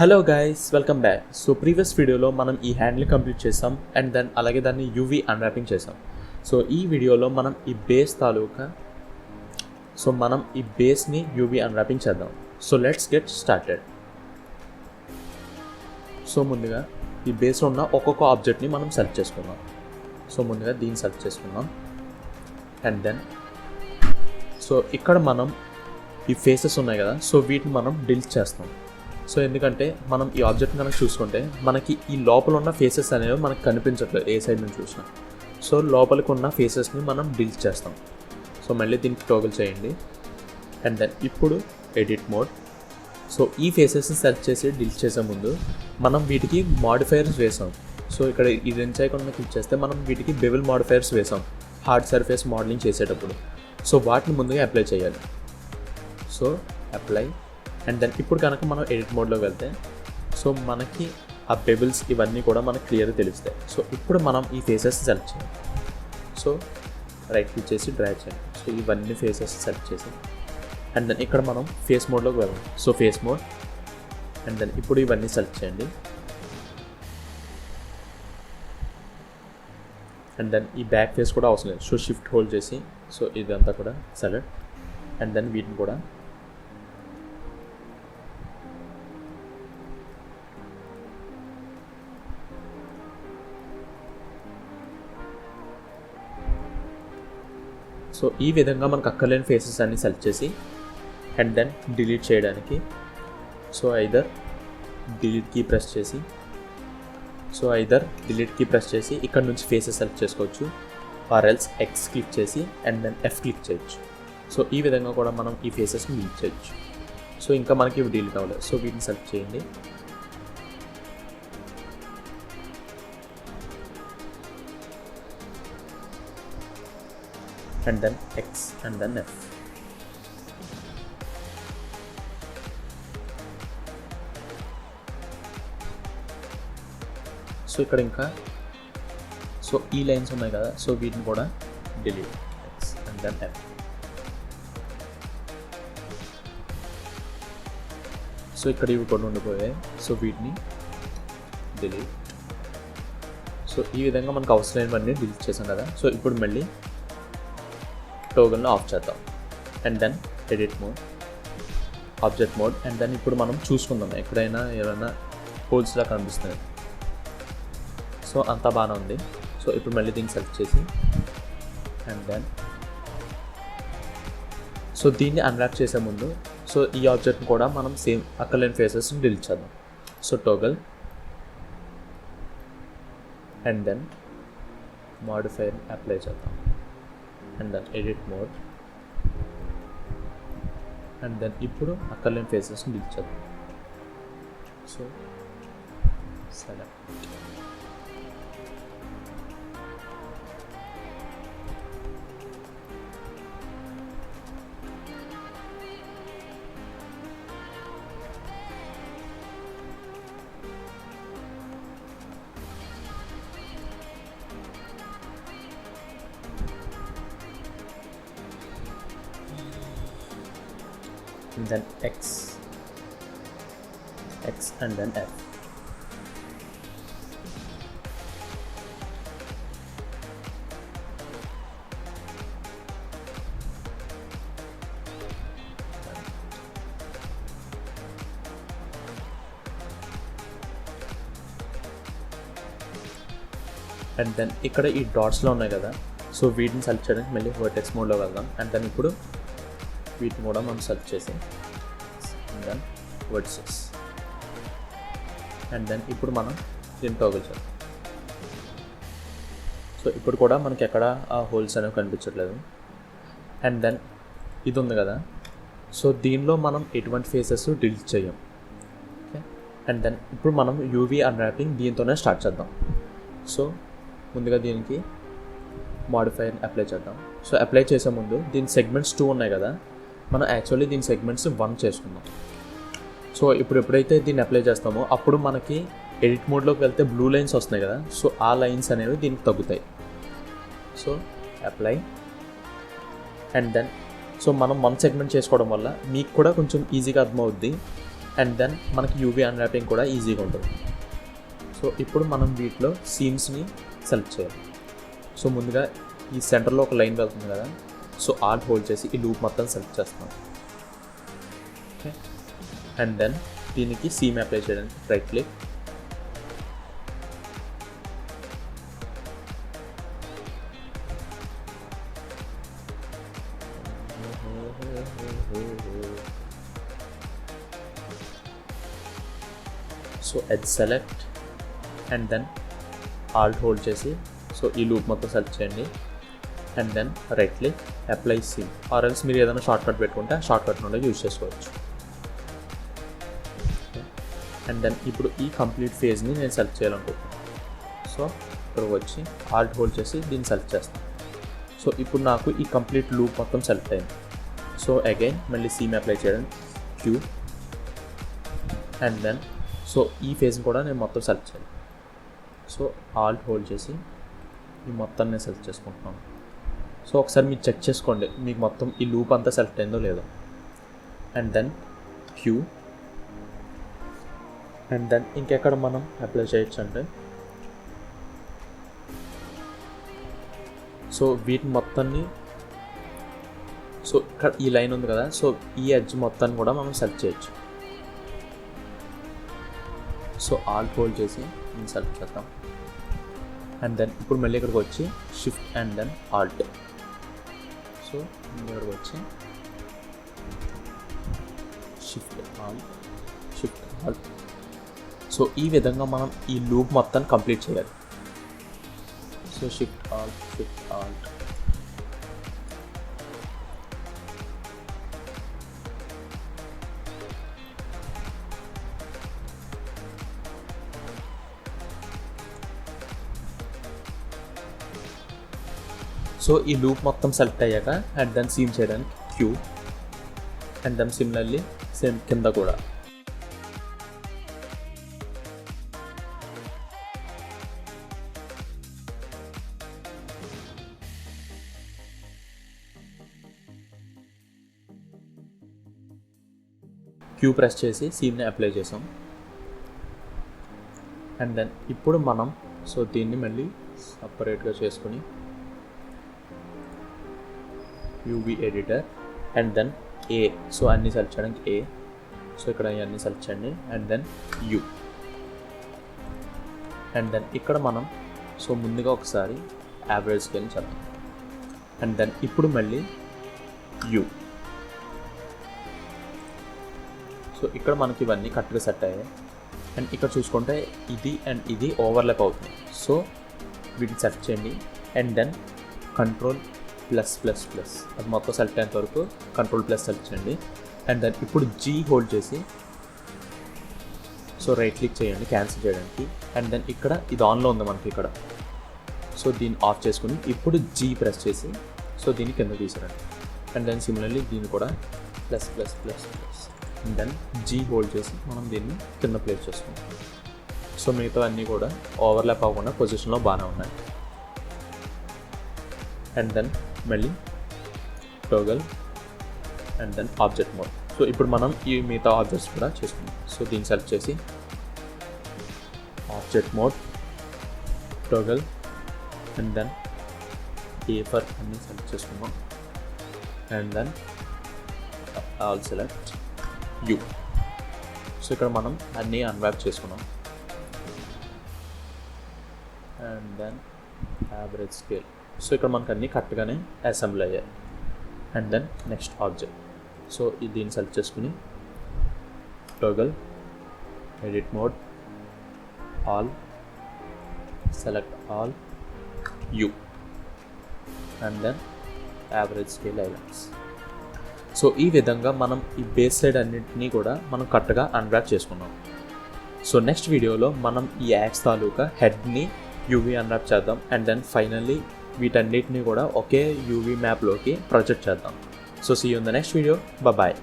Hello guys, welcome back. So previous వీడియోలో మనం ఈ హ్యాండిల్ కంప్లీట్ చేసాం అండ్ దెన్ అలాగే దాన్ని యూవీ అన్రాపింగ్ చేసాం. సో ఈ వీడియోలో మనం ఈ బేస్ తాలూకా మనం ఈ బేస్ని యూవీ అన్రాపింగ్ చేద్దాం. So let's get started. So ముందుగా ఈ బేస్లో ఉన్న ఒక్కొక్క ఆబ్జెక్ట్ని మనం సెలెక్ట్ చేసుకుందాం. సో ముందుగా దీన్ని సెలెక్ట్ చేసుకుందాం అండ్ దెన్ సో ఇక్కడ మనం ఈ ఫేసెస్ ఉన్నాయి కదా, సో వీటిని మనం డిలీట్ చేస్తాం. సో ఎందుకంటే మనం ఈ ఆబ్జెక్ట్ కనుక చూసుకుంటే మనకి ఈ లోపల ఉన్న ఫేసెస్ అనేవి మనకు కనిపించట్లేదు ఏ సైడ్ నుంచి చూసినా. సో లోపలికి ఉన్న ఫేసెస్ని మనం డిలీట్ చేస్తాం. సో మళ్ళీ దీనికి టోగల్ చేయండి అండ్ దెన్ ఇప్పుడు ఎడిట్ మోడ్. సో ఈ ఫేసెస్ని సెలెక్ట్ చేసి డిలీట్ చేసే ముందు మనం వీటికి మాడిఫైయర్స్ వేసాం. సో ఇక్కడ ఈ రెండు ఐకాన్ క్లిక్ చేస్తే మనం వీటికి బెవెల్ మాడిఫైయర్స్ వేసాం హార్డ్ సర్ఫేస్ మోడలింగ్ చేసేటప్పుడు. సో వాటిని ముందుగా అప్లై చేయాలి. సో అప్లై అండ్ దెన్ ఇప్పుడు కనుక మనం ఎడిట్ మోడ్లోకి వెళ్తే సో మనకి ఆ బెబుల్స్ ఇవన్నీ కూడా మనకు క్లియర్గా తెలుస్తాయి. సో ఇప్పుడు మనం ఈ ఫేసెస్ సెలెక్ట్ చేయాలి. సో రైట్ క్లిక్ చేసి డ్రాగ్ చేయండి. సో ఇవన్నీ ఫేసెస్ సెలెక్ట్ చేసి అండ్ దెన్ ఇక్కడ మనం ఫేస్ మోడ్లోకి వెళ్దాం. So face mode and then ఇప్పుడు ఇవన్నీ సెలెక్ట్ చేయండి అండ్ దెన్ ఈ బ్యాక్ ఫేస్ కూడా అవసరం లేదు. సో షిఫ్ట్ హోల్డ్ చేసి సో ఇదంతా కూడా సెలెక్ట్ అండ్ దెన్ వీటిని కూడా సో ఈ విధంగా మనకు అక్కర్లేని ఫేసెస్ అన్ని సెలెక్ట్ చేసి అండ్ దెన్ డిలీట్ చేయడానికి so either delete key press చేసి ఇక్కడ నుంచి ఫేసెస్ సెలెక్ట్ చేసుకోవచ్చు ఆర్ ఎల్స్ ఎక్స్ క్లిక్ చేసి అండ్ దెన్ ఎఫ్ క్లిక్ చేయొచ్చు. సో ఈ విధంగా కూడా మనం ఈ ఫేసెస్ని డిలీట్ చేయొచ్చు. సో ఇంకా మనకి ఇవి డిలీట్ అవ్వలేదు. సో వీటిని సెలెక్ట్ చేయండి and then X and then F. So ఇక్కడ ఇంకా సో ఈ లైన్స్ ఉన్నాయి కదా, సో వీటిని కూడా delete X and then F. So ఇక్కడ ఇవి కూడా ఉండిపోయాయి. సో వీటిని డిలీట్. సో ఈ విధంగా మనకు అవసరమైనవన్నీ డిలీట్ చేసాం కదా. సో ఇప్పుడు మళ్ళీ టోగల్ని ఆఫ్ చేద్దాం and then edit mode, object mode and then ఇప్పుడు మనం చూసుకుందాం ఎక్కడైనా ఏమైనా హోల్స్లా కనిపిస్తుంది. సో అంతా బాగానే ఉంది. సో ఇప్పుడు మళ్ళీ దీన్ని సెలెక్ట్ చేసి అండ్ దెన్ సో దీన్ని అన్రాప్ చేసే ముందు సో ఈ ఆబ్జెక్ట్ని కూడా మనం సేమ్ అక్కర్లేని ఫేసెస్ని డిలీట్ చేద్దాం. So toggle and then modifier apply చేద్దాం and then edit mode and then ఇప్పుడు అక్కర్లేని ఫేసెస్ని డిలీట్ చేద్దాం. So select and then X and then F. And then ఇక్కడ ఈ డాట్స్లో ఉన్నాయి కదా, సో వీటిని సెలెక్ట్ చేయడానికి మళ్ళీ వర్టెక్స్ మోడ్లో వెళ్దాం అండ్ దెన్ ఇప్పుడు వీటిని కూడా మనం సెలెక్ట్ చేసి అండ్ దెన్ వర్డ్సెస్ అండ్ దెన్ ఇప్పుడు మనం దీన్ని టోగల్ చేద్దాం. సో ఇప్పుడు కూడా మనకి ఎక్కడ ఆ హోల్స్ అనేవి కనిపించట్లేదు. అండ్ దెన్ ఇది ఉంది కదా, సో దీనిలో మనం ఎటువంటి ఫేసెస్ డిలీట్ చేయం. ఓకే అండ్ దెన్ ఇప్పుడు మనం యూవీ అన్రాపింగ్ దీంతోనే స్టార్ట్ చేద్దాం. సో ముందుగా దీనికి మాడిఫైర్ అప్లై చేద్దాం. సో అప్లై చేసే ముందు దీని సెగ్మెంట్స్ 2 ఉన్నాయి కదా, మనం యాక్చువల్లీ దీని సెగ్మెంట్స్ 1 చేసుకుందాం. సో ఇప్పుడు ఎప్పుడైతే దీన్ని అప్లై చేస్తామో అప్పుడు మనకి ఎడిట్ మోడ్లోకి వెళ్తే బ్లూ లైన్స్ వస్తున్నాయి కదా, సో ఆ లైన్స్ అనేవి దీనికి తగ్గుతాయి. So apply and then so మనం 1 సెగ్మెంట్ చేసుకోవడం వల్ల మీకు కూడా కొంచెం ఈజీగా అర్థమవుద్ది అండ్ దెన్ మనకి యూవీ అన్రాపింగ్ కూడా ఈజీగా ఉంటుంది. సో ఇప్పుడు మనం వీటిలో సీమ్స్ని సెలెక్ట్ చేయాలి. సో ముందుగా ఈ సెంటర్లో ఒక లైన్ వెళ్తుంది కదా, సో ఆల్ట్ హోల్డ్ చేసి ఈ లూప్ మొత్తం సెలెక్ట్ చేస్తాం. ఓకే, అండ్ దెన్ దీనికి సీమ్ అప్లై చేయడానికి right click, so edge select and then alt hold చేసి సో ఈ లూప్ మొత్తం సెలెక్ట్ చేయండి. And then right click apply seam, or else మీరు ఏదైనా షార్ట్ కట్ పెట్టుకుంటే ఆ షార్ట్ కట్ నుండి యూజ్ చేసుకోవచ్చు. అండ్ దెన్ ఇప్పుడు ఈ కంప్లీట్ ఫేజ్ని నేను సెలెక్ట్ చేయాలనుకుంటున్నాను. సో ఇక్కడ వచ్చి ఆల్ట్ హోల్డ్ చేసి దీన్ని సెలెక్ట్ చేస్తాను. సో ఇప్పుడు నాకు ఈ కంప్లీట్ లూప్ మొత్తం సెలెక్ట్ అయింది. సో అగైన్ మళ్ళీ సీమ్ అప్లై చేయడం క్యూ, అండ్ దెన్ సో ఈ ఫేజ్ని కూడా నేను మొత్తం సెలెక్ట్ చేయాలి. సో ఆల్ట్ హోల్డ్ చేసి ఈ మొత్తాన్ని నేను సెలెక్ట్ చేసుకుంటున్నాను. సో ఒకసారి మీరు చెక్ చేసుకోండి మీకు మొత్తం ఈ లూప్ అంతా సెలెక్ట్ అయిందో లేదో. And then Q, and then ఇంకెక్కడ మనం అప్లై చేయొచ్చు అంటే సో వీటిని మొత్తాన్ని సో ఇక్కడ ఈ లైన్ ఉంది కదా, సో ఈ ఎడ్జ్ మొత్తాన్ని కూడా మనం సెలెక్ట్ చేయొచ్చు. సో ఆల్ట్ హోల్డ్ చేసి నేను సెలెక్ట్ చేద్దాం. అండ్ దెన్ ఇప్పుడు మళ్ళీ ఇక్కడికి వచ్చి shift and then alt, so ఇక్కడికి వచ్చి షిఫ్ట్ ఆల్ట్. సో ఈ విధంగా మనం ఈ లూప్ మొత్తాన్ని కంప్లీట్ చేయాలి. So shift alt. సో ఈ లూప్ మొత్తం సెలెక్ట్ అయ్యాక అండ్ దెన్ సీమ్ చేయడానికి Q, and then similarly same కింద కూడా. క్యూ ప్రెస్ చేసి సీమ్ని అప్లై చేసాం. అండ్ దెన్ ఇప్పుడు మనం సో దీన్ని మళ్ళీ సపరేట్గా చేసుకుని UV editor and then A, so అన్నీ సెలెక్ట్ చేయడానికి ఏ, సో ఇక్కడ అన్నీ సెలెక్ట్ చేయండి. And then U, and then ఇక్కడ మనం సో ముందుగా ఒకసారి యావరేజ్ స్కేల్ని చేద్దాం. అండ్ దెన్ ఇప్పుడు మళ్ళీ యూ. సో ఇక్కడ మనకి ఇవన్నీ కరెక్ట్గా సెట్ అయ్యాయి. అండ్ ఇక్కడ చూసుకుంటే ఇది అండ్ ఇది ఓవర్లాప్ అవుతుంది. సో వీటిని సెలెక్ట్ చేయండి అండ్ దెన్ కంట్రోల్ ప్లస్ అది మొత్తం సెలెక్ట్ అయ్యేంత వరకు కంట్రోల్ ప్లస్ సెలెక్ట్ చేయండి. అండ్ దెన్ ఇప్పుడు జీ హోల్డ్ చేసి సో రైట్ క్లిక్ చేయండి క్యాన్సిల్ చేయడానికి. అండ్ దెన్ ఇక్కడ ఇది ఆన్లో ఉంది మనకి ఇక్కడ, సో దీన్ని ఆఫ్ చేసుకుని ఇప్పుడు జీ ప్రెస్ చేసి సో దీన్ని కింద తీసారండి. అండ్ దెన్ సిమిలర్లీ దీన్ని కూడా plus and then G hold చేసి మనం దీన్ని కింద ప్లేస్ చేసుకుంటాం. సో మిగతా అన్నీ కూడా ఓవర్లాప్ అవ్వకుండా పొజిషన్లో బాగానే ఉన్నాయి. అండ్ దెన్ మళ్ళీ toggle and then object mode. So ఇప్పుడు మనం ఈ మిగతా ఆబ్జెక్ట్స్ కూడా చేసుకుందాం. సో దీన్ని సెలెక్ట్ చేసి object mode, toggle and then paper అన్నీ సెలెక్ట్ చేసుకుందాం. And then all select U. So ఇక్కడ మనం అన్నీ అన్వ్రాప్ చేసుకున్నాం. And then average scale, so ఇక్కడ మనకు అన్నీ కరెక్ట్గానే అసెంబ్ల్ అయ్యాయి. And then next object, so దీన్ని సెలెక్ట్ చేసుకుని toggle, edit mode, all, select all, U and then average scale islands. So ఈ విధంగా మనం ఈ బేస్ సైడ్ అన్నింటినీ కూడా మనం కరెక్ట్గా అన్వ్రాప్ చేసుకున్నాం. సో నెక్స్ట్ వీడియోలో మనం ఈ యాక్స్ తాలూకా హెడ్ని యూవీ అన్వ్రాప్ చేద్దాం. అండ్ దెన్ ఫైనల్లీ వీటన్నిటిని కూడా ఒకే యూవీ మ్యాప్లోకి ప్రొజెక్ట్ చేద్దాం. So see you in the next video. Bye.